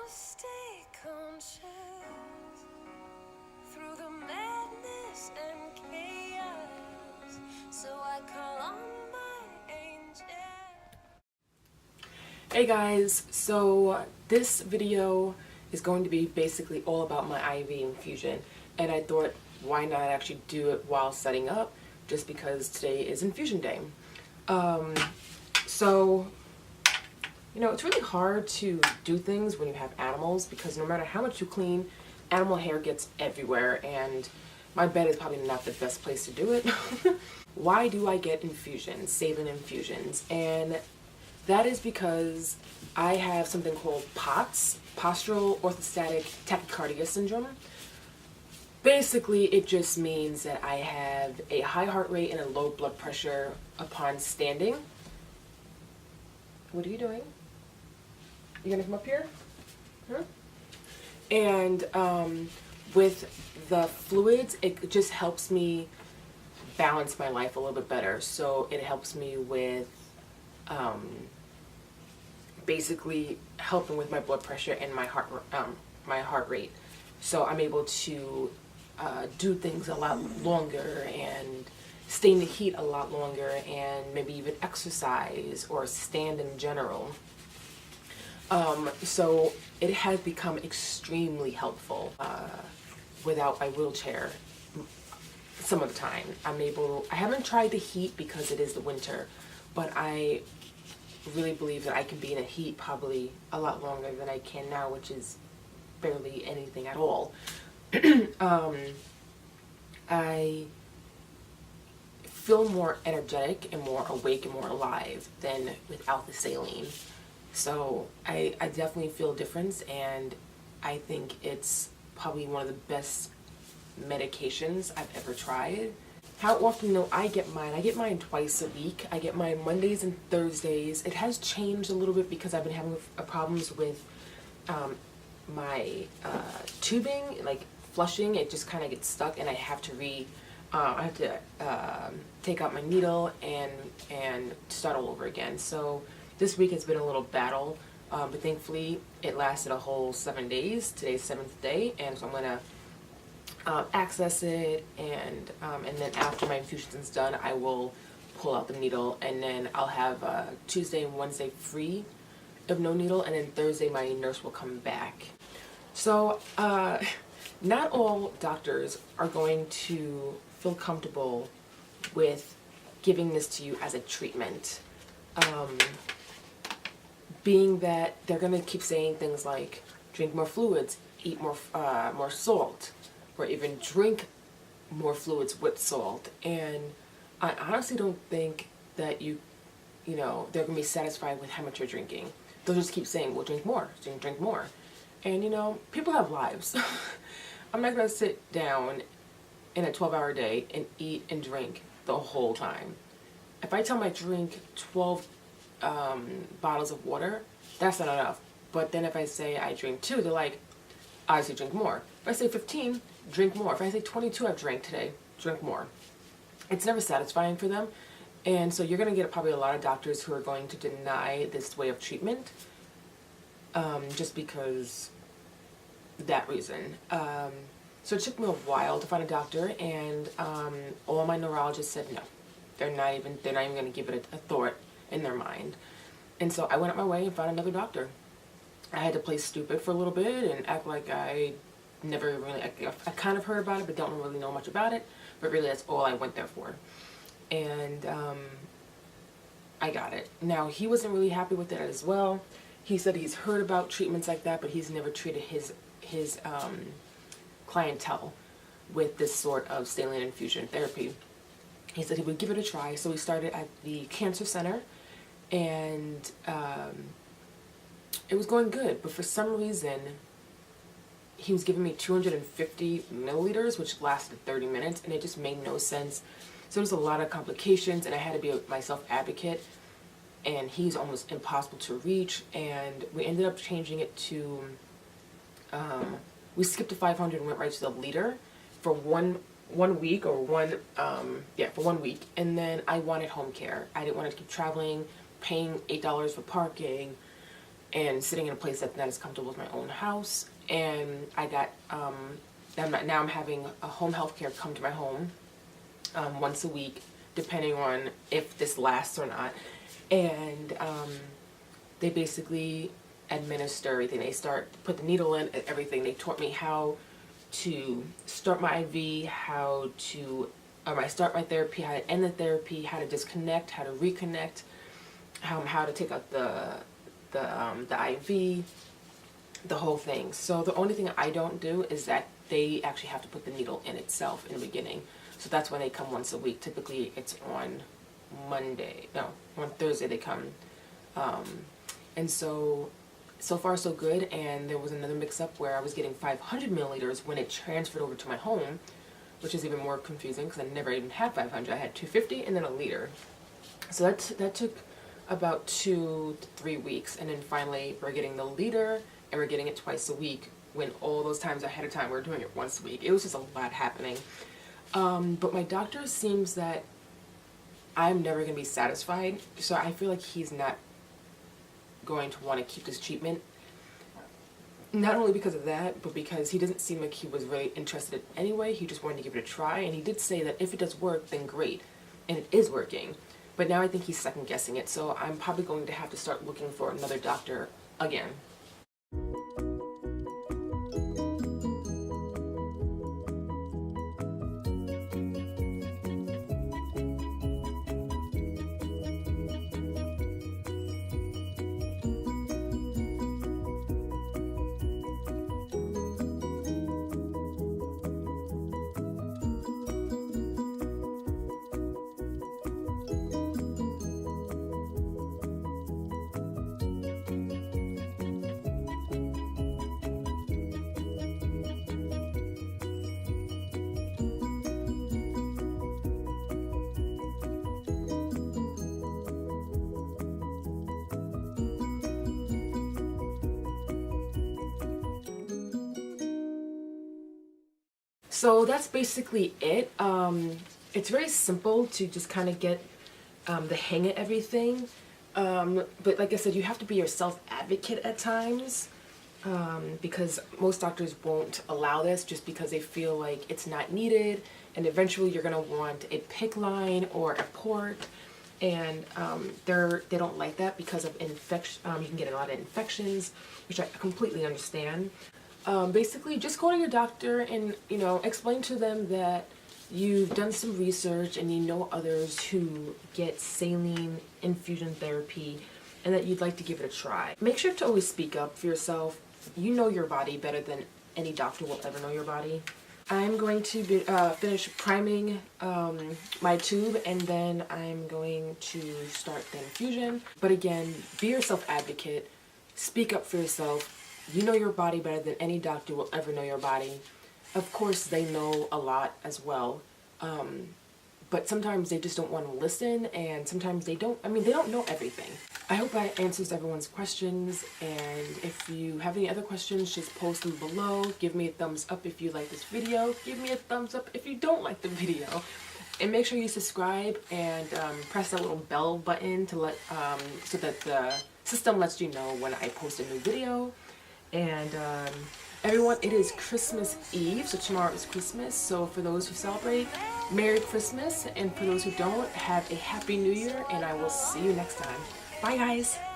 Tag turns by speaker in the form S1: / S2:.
S1: wanna stay conscious through the madness and chaos, so I call on my angel.
S2: Hey guys, so this video is going to be basically all about my IV infusion, and I thought why not actually do it while setting up, just because today is infusion day. So you know, it's really hard to do things when you have animals, because no matter how much you clean, animal hair gets everywhere, and my bed is probably not the best place to do it. Why do I get infusions, saline infusions? And that is because I have something called POTS, Postural Orthostatic Tachycardia syndrome. Basically, it just means that I have a high heart rate and a low blood pressure upon standing. What are you doing? You gonna come up here? Huh? And with the fluids, it just helps me balance my life a little bit better. So it helps me with basically helping with my blood pressure and my heart rate. So I'm able to do things a lot longer and stay in the heat a lot longer, and maybe even exercise or stand in general. So it has become extremely helpful without my wheelchair. Some of the time I haven't tried the heat because it is the winter, but I really believe that I can be in a heat probably a lot longer than I can now, which is barely anything at all. I feel more energetic and more awake and more alive than without the saline. So I definitely feel a difference, and I think it's probably one of the best medications I've ever tried. How often do I get mine? I get mine twice a week. I get mine Mondays and Thursdays. It has changed a little bit because I've been having problems with my tubing, like flushing. It just kind of gets stuck, and I have to take out my needle and start all over again. So this week has been a little battle, but thankfully it lasted a whole 7 days. Today's 7th day, and so I'm gonna access it, and then after my infusion is done, I will pull out the needle, and then I'll have Tuesday and Wednesday free of no needle, and then Thursday my nurse will come back. So not all doctors are going to feel comfortable with giving this to you as a treatment, being that they're going to keep saying things like drink more fluids, eat more salt, or even drink more fluids with salt. And I honestly don't think that they're going to be satisfied with how much you're drinking. They'll just keep saying, well, drink more, drink more. And people have lives. I'm not going to sit down in a 12-hour day and eat and drink the whole time. If I tell them I drink 12 bottles of water, that's not enough. But then if I say I drink 2, they're like, I say drink more. If I say 15, drink more. If I say 22 I've drank today, drink more. It's never satisfying for them. And so you're going to get probably a lot of doctors who are going to deny this way of treatment, just because that reason. So it took me a while to find a doctor, and all my neurologists said no. They're not even going to give it a thought in their mind. And so I went up my way and found another doctor. I had to play stupid for a little bit and act like I never really, I kind of heard about it, but don't really know much about it. But really, that's all I went there for. And I got it. Now, he wasn't really happy with it as well. He said he's heard about treatments like that, but he's never treated his clientele with this sort of saline infusion therapy. He said he would give it a try, so we started at the cancer center, and it was going good, but for some reason he was giving me 250 milliliters, which lasted 30 minutes, and it just made no sense. So there was a lot of complications, and I had to be my self-advocate, and he's almost impossible to reach, and we ended up changing it to, we skipped to 500 and went right to the liter for one week, or for 1 week, and then I wanted home care. I didn't want to keep traveling, paying $8 for parking, and sitting in a place that's not as comfortable as my own house. And I got, now I'm having a home health care come to my home once a week, depending on if this lasts or not. And they basically administer everything. They put the needle in, everything. They taught me how to start my IV, how to, I start my therapy, how to end the therapy, how to disconnect, how to reconnect, how to take out the IV, the whole thing. So the only thing I don't do is that they actually have to put the needle in itself in the beginning. So that's when they come once a week. Typically it's on Thursday they come. And so far so good. And there was another mix-up where I was getting 500 milliliters when it transferred over to my home, which is even more confusing because I never even had 500. I had 250 and then a liter. So that took about 2 to 3 weeks, and then finally we're getting the liter, and we're getting it twice a week, when all those times ahead of time we were doing it once a week. It was just a lot happening. But my doctor seems that I'm never going to be satisfied, so I feel like he's not going to want to keep this treatment. Not only because of that, but because he doesn't seem like he was really interested anyway. He just wanted to give it a try, and he did say that if it does work, then great. And it is working. But now I think he's second guessing it, so I'm probably going to have to start looking for another doctor again. So that's basically it. It's very simple to just kind of get the hang of everything. But like I said, you have to be your self-advocate at times, because most doctors won't allow this just because they feel like it's not needed, and eventually you're going to want a PICC line or a port, and they don't like that because of infection. You can get a lot of infections, which I completely understand. Basically, just go to your doctor and, explain to them that you've done some research and you know others who get saline infusion therapy and that you'd like to give it a try. Make sure to always speak up for yourself. You know your body better than any doctor will ever know your body. I'm going to finish priming my tube, and then I'm going to start the infusion. But again, be your self-advocate. Speak up for yourself. You know your body better than any doctor will ever know your body. Of course, they know a lot as well, but sometimes they just don't want to listen, and sometimes they don't know everything. I hope that answers everyone's questions, and if you have any other questions, just post them below. Give me a thumbs up if you like this video. Give me a thumbs up if you don't like the video. And make sure you subscribe and press that little bell button to so that the system lets you know when I post a new video. And everyone, it is Christmas Eve, so tomorrow is Christmas. So for those who celebrate, Merry Christmas, and for those who don't, have a Happy New Year, and I will see you next time. Bye guys!